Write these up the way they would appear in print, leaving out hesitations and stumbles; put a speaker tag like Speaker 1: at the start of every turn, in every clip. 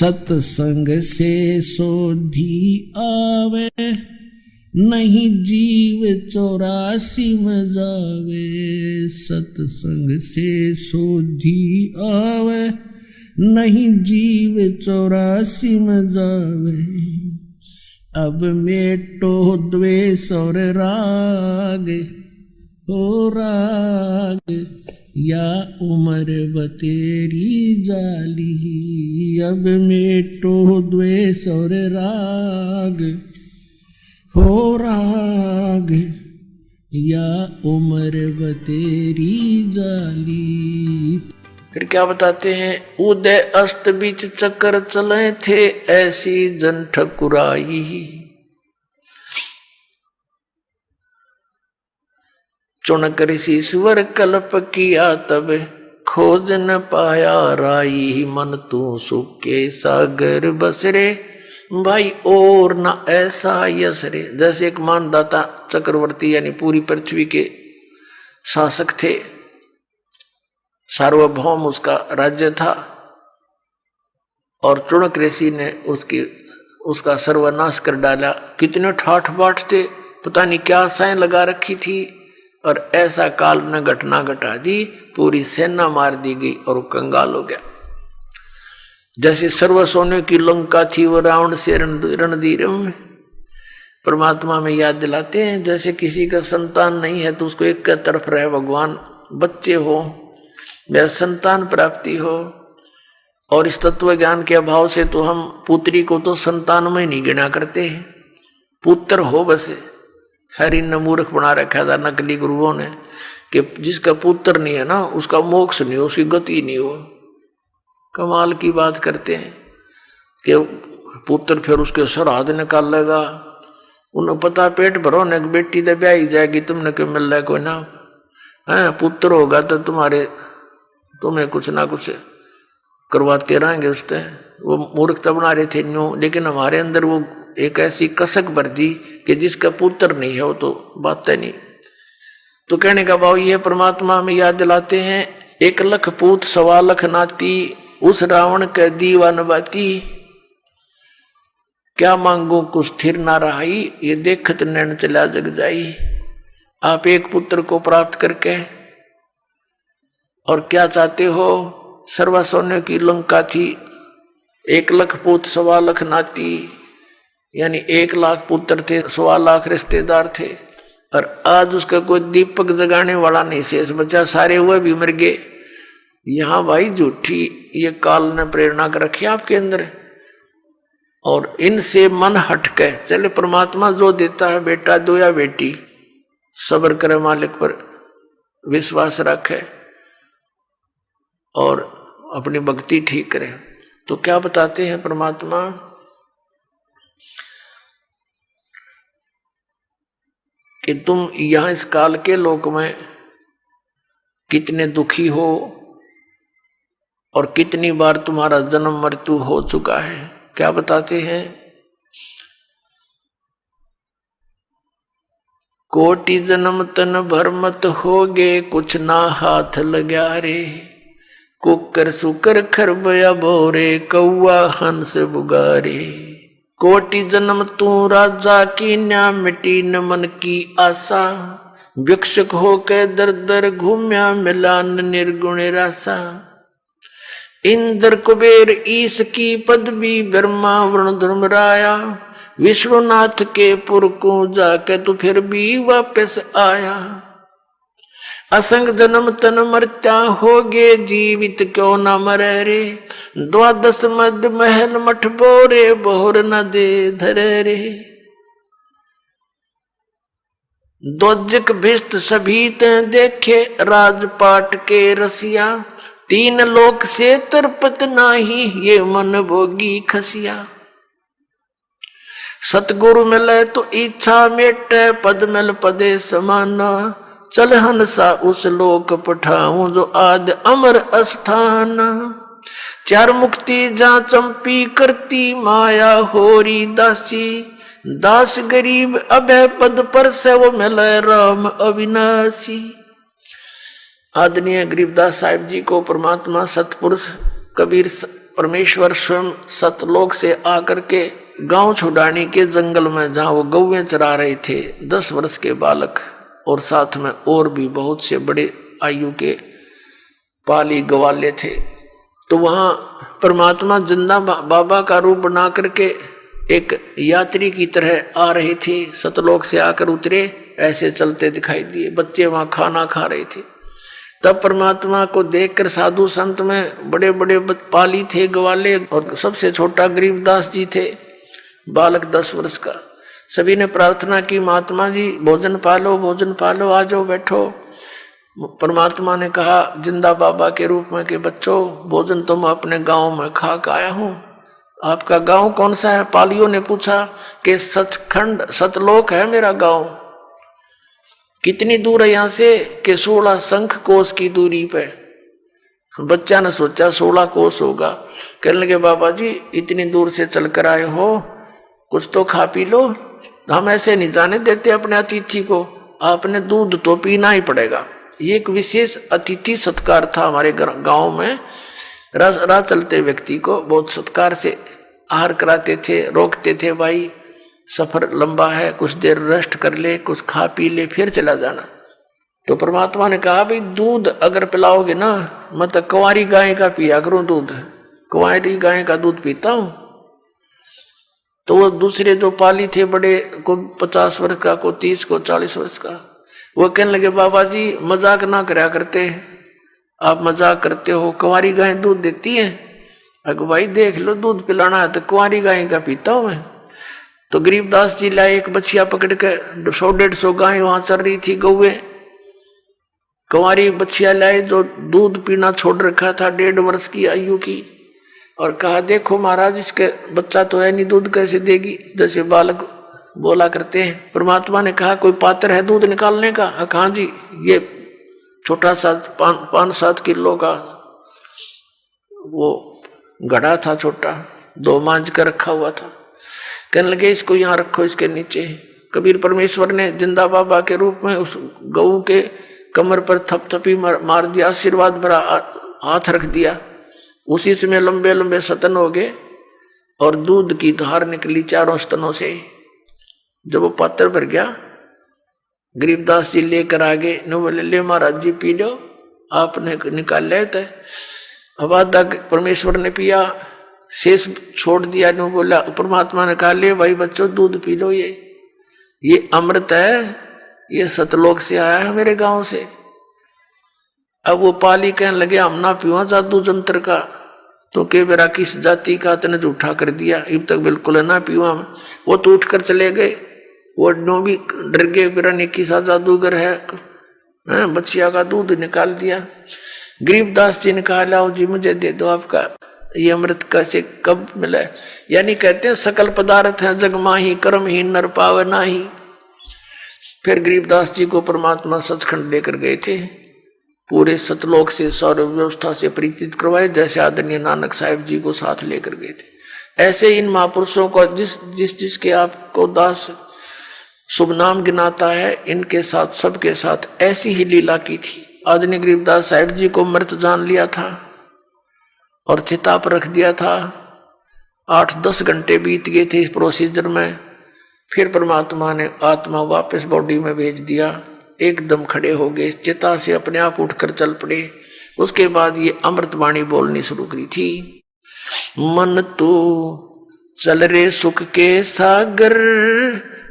Speaker 1: सत्संग से सोधी आवे, नहीं जीव 84 में जावे। सत्संग से सोधी आवे, नहीं जीव 84 में जावे। अब मेटो द्वेष और राग, हो राग या उम्र बतेरी जाली। अब मेटो द्वेष और राग, हो राग या उम्र बतेरी जाली। फिर क्या बताते हैं, उदय अस्त बीच चक्कर चले थे, ऐसी जन ठकुराई। चुनक ऋषि स्वर कल्प किया, तब खोज न पाया राई। मन तू सुख के सागर बसरे, भाई और न ऐसा यसरे। जैसे एक मानदाता चक्रवर्ती यानी पूरी पृथ्वी के शासक थे, सार्वभौम उसका राज्य था, और चुनक ऋषि ने उसका सर्वनाश कर डाला। कितने ठाठ बाट थे, पता नहीं क्या आशाएं लगा रखी थी, और ऐसा काल ने घटना घटा दी, पूरी सेना मार दी गई और वो कंगाल हो गया। जैसे सर्व सोने की लंका थी, वो रावण से रणधीर में परमात्मा में याद दिलाते हैं। जैसे किसी का संतान नहीं है तो उसको एक के तरफ रहे भगवान, बच्चे हो या संतान प्राप्ति हो। और इस तत्व ज्ञान के अभाव से तो हम पुत्री को तो संतान में नहीं गिना करते, पुत्र हो बसे। हरि ने मूर्ख बना रखा था नकली गुरुओं ने कि जिसका पुत्र नहीं है ना, उसका मोक्ष नहीं हो, उसकी गति नहीं हो। कमाल की बात करते हैं कि पुत्र फिर उसके श्राद्ध निकालेगा। उन्हें पता पेट भरो न बेटी तो ब्याही जाएगी, तुमने क्यों मिल रहा है कोई ना है। पुत्र होगा तो तुम्हें कुछ ना कुछ करवाते रहेंगे उससे। वो मूर्खता बना रहे थे न्यू, लेकिन हमारे अंदर वो एक ऐसी कसक भर दी कि जिसका पुत्र नहीं है वो तो बात है नहीं। तो कहने का भाव ये परमात्मा में याद दिलाते हैं, 1 लाख पूत 1.25 लाख नाती, उस रावण के दीवान बाती। क्या मांगू कुछ स्थिर ना रहाई, ये देखत नैन चला जग जाई। आप एक पुत्र को प्राप्त करके और क्या चाहते हो, सर्व सोने की लंका थी, 1 लाख पूत 1.25 लाख नाती, यानी 1 लाख पुत्र थे, 1.25 लाख रिश्तेदार थे, और आज उसका कोई दीपक जगाने वाला नहीं शेष बचा, सारे हुए भी मर गए। यहां भाई झूठी ये काल ने प्रेरणा कर रखी आपके अंदर, और इनसे मन हटके चले। परमात्मा जो देता है, बेटा दो या बेटी, सब्र करे, मालिक पर विश्वास रखे और अपनी भक्ति ठीक करे। तो क्या बताते हैं परमात्मा कि तुम यहां इस काल के लोक में कितने दुखी हो और कितनी बार तुम्हारा जन्म मृत्यु हो चुका है। क्या बताते हैं, कोटि जन्म तन भरमत होगे, कुछ ना हाथ लग्या रे। कुकर सुकर खरबया भोरे, कौआ हंस बुगारे। कोटि जन्म तू राजा की न्या, मिटी न मन की आशा। भिक्षुक होके दर दर घूम्या, मिलान निर्गुण रासा। इंद्र कुबेर ईश की पदवी, ब्रह्मा वरुण धर्मराया। विष्णुनाथ के पुर को जाके तू फिर भी वापस आया। असंग जन्म तन मर्त्या होगे, जीवित क्यों न मरे रे। 12 मद महल मठ बोरे, बोर न दे धरे रे। दोजक भिष्ट सभी ते देखे, राजपाट के रसिया। 3 लोक से तरपत नाही, ये मन भोगी खसिया। सतगुरु मिले तो इच्छा मेटे, पद मिल पदे समाना। चल हंसा उस लोक पठाऊं, जो आद अमर अस्थान। 4 मुक्ति जा चंपी करती, माया होरी दासी। दास गरीब अभय पद पर से, वो मिले राम अविनाशी। आदरणीय गरीबदास साहिब जी को परमात्मा सतपुरुष कबीर परमेश्वर स्वयं सतलोक से आकर के गांव छुड़ाने के जंगल में जहां वो गौवें चरा रहे थे, 10 वर्ष के बालक और साथ में और भी बहुत से बड़े आयु के पाली गवाले थे, तो वहां परमात्मा जिंदा बाबा का रूप बना करके एक यात्री की तरह आ रहे थे। सतलोक से आकर उतरे, ऐसे चलते दिखाई दिए। बच्चे वहां खाना खा रहे थे। तब परमात्मा को देखकर साधु संत में बड़े बड़े पाली थे गवाले, और सबसे छोटा गरीबदास जी थे, बालक 10 वर्ष का। सभी ने प्रार्थना की, महात्मा जी भोजन पालो, भोजन पालो, आ जाओ बैठो। परमात्मा ने कहा जिंदा बाबा के रूप में कि बच्चों, भोजन तो मैं अपने गांव में खा के आया हूं। आपका गांव कौन सा है? पालियों ने पूछा कि सचखंड सतलोक है मेरा गांव। कितनी दूर है यहाँ से? कि 16 शंख कोस की दूरी पे। बच्चा ने सोचा 16 कोस होगा। कहने लगे बाबा जी इतनी दूर से चल कर आए हो, कुछ तो खा पी लो। हम ऐसे नहीं जाने देते अपने अतिथि को, आपने दूध तो पीना ही पड़ेगा। ये एक विशेष अतिथि सत्कार था हमारे गांव में। राह चलते व्यक्ति को बहुत सत्कार से आहार कराते थे, रोकते थे, भाई सफर लंबा है, कुछ देर रेस्ट कर ले, कुछ खा पी ले, फिर चला जाना। तो परमात्मा ने कहा भाई दूध अगर पिलाओगे ना, मैं तो कुंवारी गाय का पिया करूं दूध, कुंवारी गाय का दूध पीता हूं। तो वो दूसरे जो पाली थे बड़े, को 50 वर्ष का, को 30, को 40 वर्ष का, वो कहने लगे बाबा जी मजाक ना कराया करते, आप मजाक करते हो, कुंवारी गाय दूध देती है। अगर भाई देख लो दूध पिलाना है तो कुंवारी गाय का पीता हूं मैं। तो गरीबदास जी लाए एक बछिया पकड़ के, 100-150 गाय वहां चल रही थी गौवे। कुंवारी बछिया लाए जो दूध पीना छोड़ रखा था 1.5 वर्ष की आयु की, और कहा देखो महाराज इसके बच्चा तो है नहीं, दूध कैसे देगी, जैसे बालक बोला करते हैं। परमात्मा ने कहा कोई पात्र है दूध निकालने का? कहा जी ये छोटा सा 5-7 किलो का वो घड़ा था, छोटा 2 मांझ कर रखा हुआ था। कहने लगे इसको यहाँ रखो, इसके नीचे। कबीर परमेश्वर ने जिंदा बाबा के रूप में उस गऊ के कमर पर थपथपी मार दिया, आशीर्वाद भरा हाथ रख दिया। उसी समय लंबे लंबे स्तन हो गए और दूध की धार निकली 4 स्तनों से। जब वो पात्र भर गया, गरीबदास जी लेकर आगे, न बोले ले महाराज जी पी लो, आपने निकाल ले। अब आधा परमेश्वर ने पिया, शेष छोड़ दिया। न बोला, परमात्मा ने कहा ले भाई बच्चों दूध पी लो, ये अमृत है, ये सतलोक से आया है मेरे गांव से। अब वो पाली कहने लगे हम ना पीवा जादू जंत्र का, तो के मेरा किस जाति का तने झूठा कर दिया, अब तक बिल्कुल ना पीवा। वो तो उठ कर चले गए, वो नो भी डर गए, मेरा निकिसा जादूगर है, बच्चिया का दूध निकाल दिया। गरीबदास जी ने कहा लाओ जी मुझे दे दो आपका ये अमृत, कैसे कब मिला? यानी कहते हैं सकल पदार्थ है जग माही, कर्म ही नर पावे नाही। फिर गरीबदास जी को परमात्मा सचखंड लेकर गए थे, पूरे सतलोक से सारी व्यवस्था से परिचित करवाए, जैसे आदरणीय नानक साहिब जी को साथ लेकर गए थे। ऐसे इन महापुरुषों को जिसके आपको दास शुभ नाम गिनाता है, इनके साथ सबके साथ ऐसी ही लीला की थी। आदरणीय गरीबदास साहिब जी को मृत जान लिया था और चिता पर रख दिया था। 8-10 घंटे बीत गए थे इस प्रोसीजर में। फिर परमात्मा ने आत्मा वापस बॉडी में भेज दिया, एकदम खड़े हो गए, चिता से अपने आप उठकर चल पड़े। उसके बाद ये अमृतवाणी बोलनी शुरू करी थी। मन तो चल रे सुख के सागर,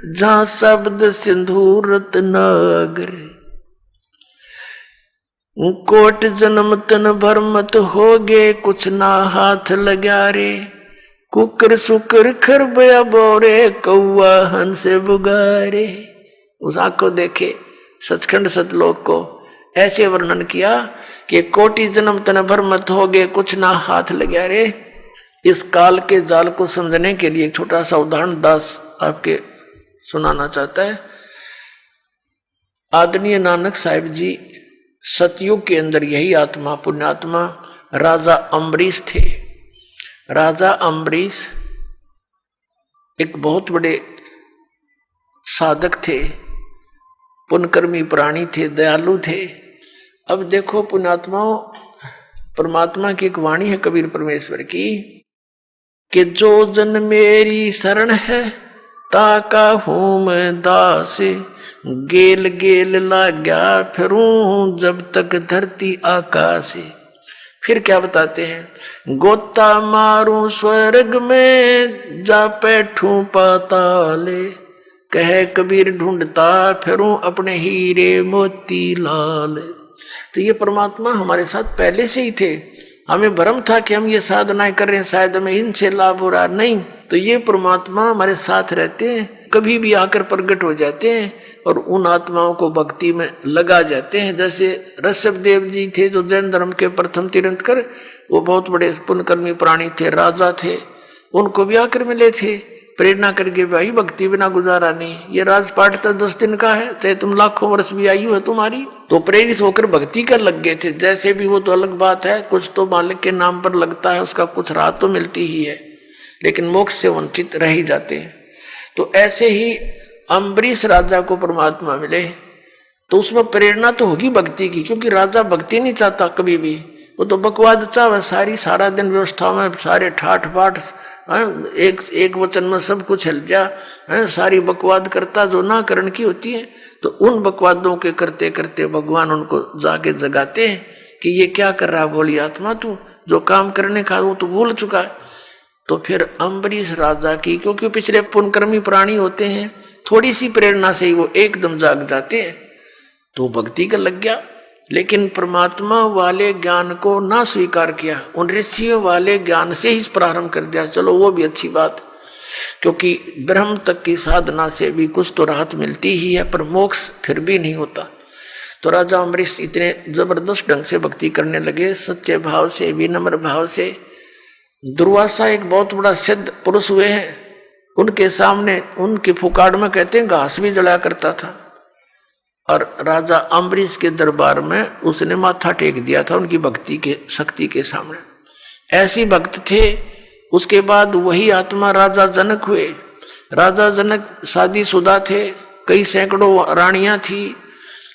Speaker 1: जहां शब्द सिंधु रत्नागर, कोट जन्म तन भर मत होगे, कुछ ना हाथ लगा रे, कुकर सुकर खरबया बोरे, कौआ हंस बुगारे। उस आंख को देखे सचखंड सतलोक को, ऐसे वर्णन किया कि कोटि जन्म तन भर मत होगे, कुछ ना हाथ लगा रे। इस काल के जाल को समझने के लिए एक छोटा सा उदाहरण दास आपके सुनाना चाहता है। आदरणीय नानक साहिब जी सतयुग के अंदर यही आत्मा पुण्यात्मा राजा अम्बरीश थे। राजा अम्बरीश एक बहुत बड़े साधक थे, पुण्यकर्मी प्राणी थे, दयालु थे। अब देखो पुण्यात्माओं, परमात्मा की एक वाणी है कबीर परमेश्वर की कि जो जन मेरी शरण है ताका हूं मैं दास, गेल गेल लाग्या फिरूं जब तक धरती आकाश। फिर क्या बताते हैं, गोता मारूं स्वर्ग में जा बैठूं पाताले, कहे कबीर ढूंढता फिरूं अपने हीरे मोती लाल। तो ये परमात्मा हमारे साथ पहले से ही थे। हमें भ्रम था कि हम ये साधनाएं कर रहे हैं शायद हमें इनसे लाभ हो रहा, नहीं। तो ये परमात्मा हमारे साथ रहते हैं, कभी भी आकर प्रकट हो जाते हैं और उन आत्माओं को भक्ति में लगा जाते हैं। जैसे ऋषभदेव जी थे जो जैन धर्म के प्रथम तीर्थंकर, वो बहुत बड़े पुण्यकर्मी प्राणी थे, राजा थे, उनको भी आकर मिले थे, प्रेरणा करके भाई भक्ति बिना गुजारा नहीं, ये राजपाट तो 10 दिन का है, चाहे तुम लाखों वर्ष भी आयु है तुम्हारी। तो प्रेरित होकर भक्ति कर लग गए थे। जैसे भी वो तो अलग बात है, कुछ तो मालिक के नाम पर लगता है, उसका कुछ राहत तो मिलती ही है, लेकिन मोक्ष से वंचित रह ही जाते हैं। तो ऐसे ही अम्बरीश राजा को परमात्मा मिले, तो उसमें प्रेरणा तो होगी भक्ति की, क्योंकि राजा भक्ति नहीं चाहता कभी भी, वो तो बकवाद चाहे सारी, सारा दिन व्यवस्था में सारे ठाठ बाट, एक वचन में सब कुछ हिल जा, सारी बकवाद करता जो ना करण की होती है। तो उन बकवादों के करते करते भगवान उनको जाके जगाते हैं कि ये क्या कर रहा बोली आत्मा, तू जो काम करने का वो तो भूल चुका है। तो फिर अम्बरीश राजा की, क्योंकि पिछले पुण्यकर्मी प्राणी होते हैं, थोड़ी सी प्रेरणा से ही वो एकदम जाग जाते हैं, तो भक्ति का लग गया। लेकिन परमात्मा वाले ज्ञान को ना स्वीकार किया, उन ऋषियों वाले ज्ञान से ही प्रारंभ कर दिया। चलो वो भी अच्छी बात, क्योंकि ब्रह्म तक की साधना से भी कुछ तो राहत मिलती ही है, पर मोक्ष फिर भी नहीं होता। तो राजा अम्बरीश इतने जबरदस्त ढंग से भक्ति करने लगे, सच्चे भाव से, विनम्र भाव से। दुर्वासा एक बहुत बड़ा सिद्ध पुरुष हुए हैं, उनके सामने उनकी फुकाड़ में कहते हैं घास भी जला करता था, और राजा अम्बरीश के दरबार में उसने माथा टेक दिया था उनकी भक्ति के शक्ति के सामने। ऐसी भक्त थे। उसके बाद वही आत्मा राजा जनक हुए। राजा जनक शादीशुदा थे, कई सैकड़ों रानियां थी,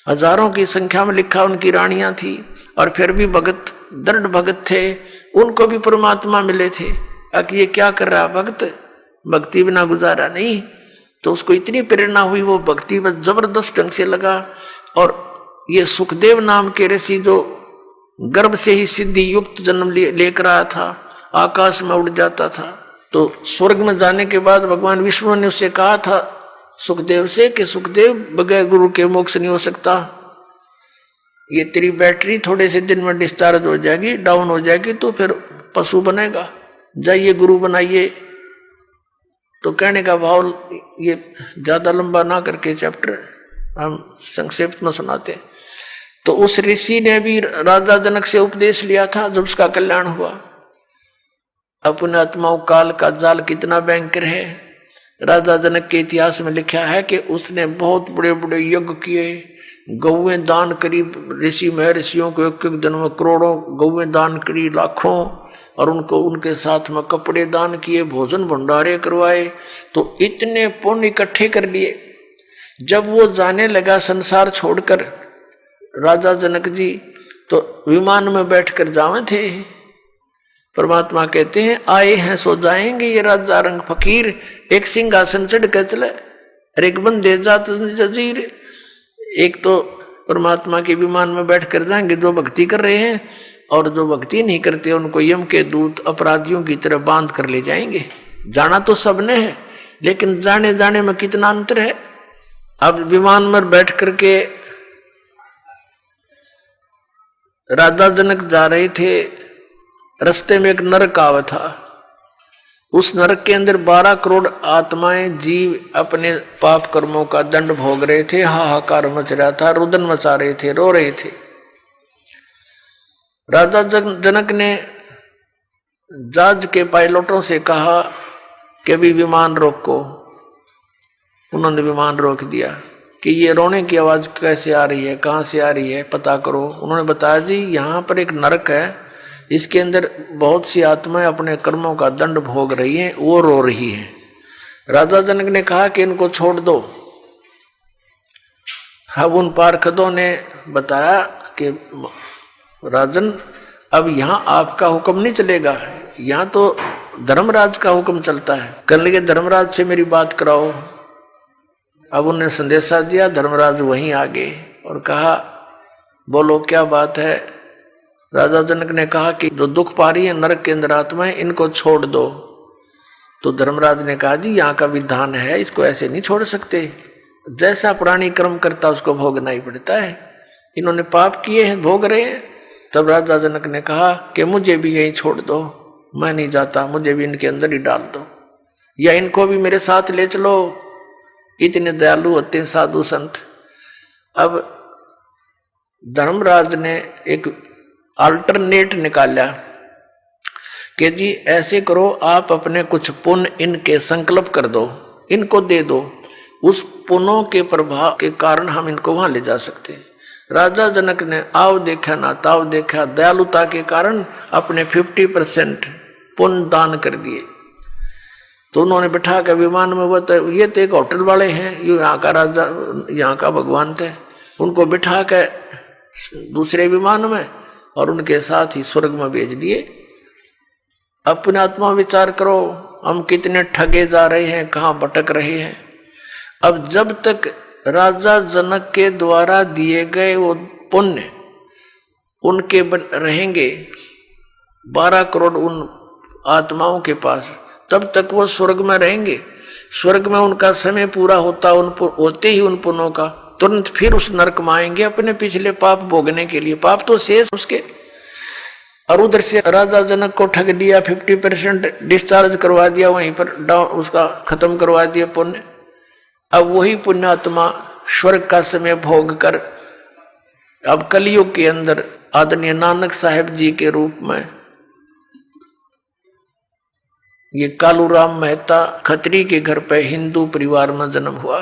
Speaker 1: हजारों की संख्या में लिखा उनकी रानियां थी, और फिर भी भगत, दृढ़ भगत थे। उनको भी परमात्मा मिले थे। अब ये क्या कर रहा भक्त, भक्ति बिना गुजारा नहीं। तो उसको इतनी प्रेरणा हुई, वो भक्ति में जबरदस्त ढंग से लगा। और ये सुखदेव नाम के ऋषि जो गर्भ से ही सिद्धि युक्त जन्म लेकर आया था, आकाश में उड़ जाता था, तो स्वर्ग में जाने के बाद भगवान विष्णु ने उससे कहा था सुखदेव से कि सुखदेव बगैर गुरु के मोक्ष नहीं हो सकता, ये तेरी बैटरी थोड़े से दिन में डिस्चार्ज हो जाएगी, डाउन हो जाएगी, तो फिर पशु बनेगा, जाइए गुरु बनाइए। तो कहने का भाव, ये ज्यादा लंबा ना करके चैप्टर हम संक्षेप में सुनाते हैं। तो उस ऋषि ने भी राजा जनक से उपदेश लिया था जब उसका कल्याण हुआ। अपने आत्माओं काल का जाल कितना भयंकर है। राजा जनक के इतिहास में लिखा है कि उसने बहुत बड़े बड़े यज्ञ किए, गौएं दान करी, ऋषि महर्षियों को एक एक दिन में करोड़ों गौएं दान करी, लाखों, और उनको उनके साथ में कपड़े दान किए, भोजन भंडारे करवाए। तो इतने पुण्य इकट्ठे कर लिए। जब वो जाने लगा संसार छोड़कर राजा जनक जी, तो विमान में बैठकर जावे थे। परमात्मा कहते हैं आए हैं सो जाएंगे ये राजा रंग फकीर, एक सिंहासन चढ़ कर चले और एक बंदे जात जजीर। एक तो परमात्मा के विमान में बैठ कर जाएंगे जो भक्ति कर रहे हैं, और जो भक्ति नहीं करते उनको यम के दूत अपराधियों की तरह बांध कर ले जाएंगे। जाना तो सबने है, लेकिन जाने जाने में कितना अंतर है। अब विमान में बैठ करके राजा जनक जा रहे थे, रास्ते में एक नरक आवा था। उस नरक के अंदर 12 करोड़ आत्माएं जीव अपने पाप कर्मों का दंड भोग रहे थे। हाहाकार मच रहा था, रुदन मचा रहे थे, रो रहे थे। राजा जनक ने जहाज के पायलटों से कहा कि अभी विमान रोको। उन्होंने विमान रोक दिया कि ये रोने की आवाज कैसे आ रही है, कहाँ से आ रही है, पता करो। उन्होंने बताया जी यहाँ पर एक नरक है, इसके अंदर बहुत सी आत्माएं अपने कर्मों का दंड भोग रही हैं, वो रो रही हैं। राजा जनक ने कहा कि इनको छोड़ दो। अब उन पार्षदों ने बताया कि राजन अब यहाँ आपका हुक्म नहीं चलेगा, यहाँ तो धर्मराज का हुक्म चलता है। कहने लगे धर्मराज से मेरी बात कराओ। अब उन्हें संदेशा दिया, धर्मराज वहीं आ गए और कहा बोलो क्या बात है। राजा जनक ने कहा कि जो दुख पा रही है नरक के अंदर आत्माएं, इनको छोड़ दो। तो धर्मराज ने कहा जी यहाँ का विधान है, इसको ऐसे नहीं छोड़ सकते, जैसा प्राणी कर्म करता उसको भोगना ही पड़ता है। इन्होंने पाप किए हैं, भोग रहे हैं। तब राजा जनक ने कहा कि मुझे भी यहीं छोड़ दो, मैं नहीं जाता, मुझे भी इनके अंदर ही डाल दो, या इनको भी मेरे साथ ले चलो। इतने दयालु होते हैं साधु संत। अब धर्मराज ने एक अल्टरनेट निकाला कि जी ऐसे करो, आप अपने कुछ पुण्य इनके संकल्प कर दो, इनको दे दो, उस पुण्यों के प्रभाव के कारण हम इनको वहां ले जा सकते हैं। राजा जनक ने आव देखा ना ताव देखा, दयालुता के कारण अपने 50% पुण्य दान कर दिए। तो उन्होंने बिठा कर विमान में, वो तो ये तो एक होटल वाले हैं, ये यहाँ का राजा, यहाँ का भगवान थे, उनको बिठा कर दूसरे विमान में और उनके साथ ही स्वर्ग में भेज दिए। अपने आत्मा विचार करो, हम कितने ठगे जा रहे हैं, कहाँ भटक रहे हैं। अब जब तक राजा जनक के द्वारा दिए गए वो पुण्य उनके रहेंगे 12 करोड़ उन आत्माओं के पास, तब तक वो स्वर्ग में रहेंगे। स्वर्ग में उनका समय पूरा होते ही उन पुण्यों का तुरंत फिर उस नरक में आएंगे अपने पिछले पाप भोगने के लिए। पाप तो शेष उसके। और उधर से राजा जनक को ठग दिया, 50% डिस्चार्ज करवा दिया, वहीं पर उसका खत्म करवा दिया पुण्य। अब वही पुण्यात्मा स्वर्ग का समय भोग कर अब कलयुग के अंदर आदरणीय नानक साहेब जी के रूप में ये कालूराम मेहता खत्री के घर पे हिंदू परिवार में जन्म हुआ।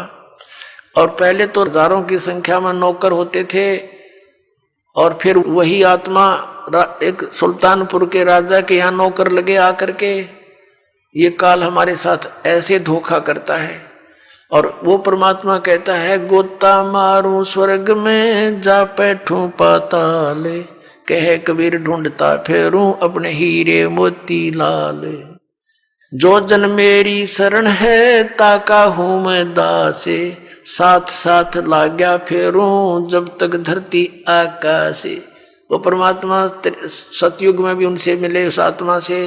Speaker 1: और पहले तो हजारों की संख्या में नौकर होते थे, और फिर वही आत्मा एक सुल्तानपुर के राजा के यहाँ नौकर लगे आकर के। ये काल हमारे साथ ऐसे धोखा करता है। और वो परमात्मा कहता है गोता मारूं स्वर्ग में जा बैठूं पाताले, कहे कबीर ढूंढता फेरूं अपने हीरे मोती लाल। जो जन मेरी शरण है ताका हूं मैं दासे, साथ साथ लाग्या फेरूं जब तक धरती आकाशे। वो परमात्मा सतयुग में भी उनसे मिले उस आत्मा से,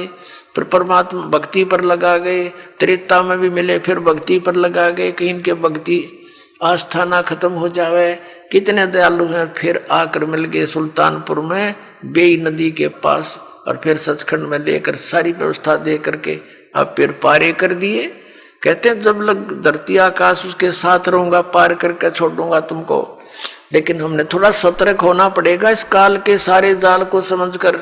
Speaker 1: फिर परमात्मा भक्ति पर लगा गए, त्रेता में भी मिले फिर भक्ति पर लगा गए, कहीं इनके भक्ति आस्था ना खत्म हो जावे। कितने दयालु हैं। फिर आकर मिल गए सुल्तानपुर में बेई नदी के पास, और फिर सचखंड में लेकर सारी व्यवस्था दे करके अब फिर पारे कर दिए। कहते हैं जब लग धरती आकाश उसके साथ रहूंगा, पार करके छोड़ूंगा तुमको। लेकिन हमने थोड़ा सतर्क होना पड़ेगा इस काल के सारे जाल को समझकर।